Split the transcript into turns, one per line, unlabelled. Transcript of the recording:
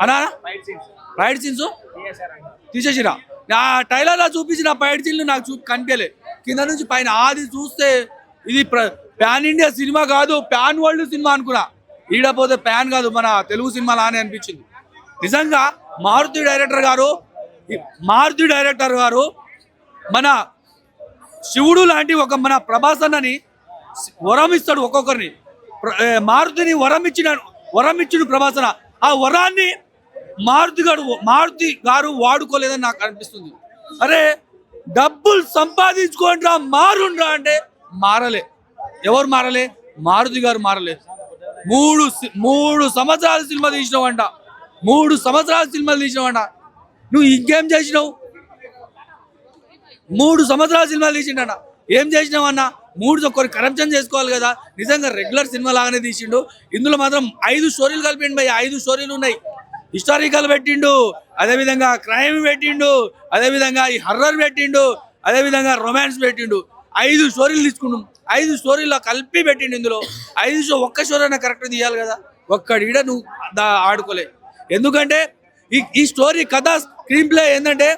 అనా fight scenes తీసేసిరా. నా ట్రైలర్లో చూపించిన ఫైట్ సీన్లు నాకు కనిపించలే. కింద నుంచి పైన అది చూస్తే ఇది ప్యాన్ ఇండియా సినిమా కాదు, ప్యాన్ వరల్డ్ సినిమా అనుకున్నా. ఈడపోతే ప్యాన్ కాదు, మన తెలుగు సినిమా లానే అనిపించింది. నిజంగా మారుతి డైరెక్టర్ గారు మన శివుడు లాంటి ఒక మన ప్రభాస్ అన్నని వరం ఇస్తాడు ఒక్కొక్కరిని. మారుతిని వరం ఇచ్చిన ప్రభాస్ అన్న ఆ వరాన్ని మారుతి గారు వాడుకోలేదని నాకు అనిపిస్తుంది. అరే డబ్బులు సంపాదించుకోండిరా మారుండ్రా అంటే మారలే. ఎవరు మారలే? మారుతి గారు మారలే. మూడు సంవత్సరాల సినిమా తీసినావంట. 3 సంవత్సరాల సినిమాలు తీసినావంట. నువ్వు ఇంకేం చేసినావు? 3 సంవత్సరాల సినిమాలు తీసిండ. ఏం చేసినావన్నా? 3 కొన్ని కరప్షన్ చేసుకోవాలి కదా. నిజంగా రెగ్యులర్ సినిమా లాగానే తీసిండు. ఇందులో మాత్రం 5 స్టోరీలు కలిపిండు భయ్. 5 స్టోరీలు ఉన్నాయి. హిస్టారికల్ పెట్టిండు, అదేవిధంగా క్రైమ్ పెట్టిండు, అదేవిధంగా ఈ హర్రర్ పెట్టిండు, అదేవిధంగా రొమాన్స్ పెట్టిండు. 5 స్టోరీలు తీసుకున్నాం. 5 స్టోరీలో కలిపి పెట్టిండు. ఇందులో 5 ఒక్క స్టోరీ అయినా కరెక్ట్ తీయాలి కదా. ఒక్కడిడ నువ్వు ఆడుకోలే. ఎందుకంటే ఈ స్టోరీ కథ స్క్రీన్ ప్లే ఏంటంటే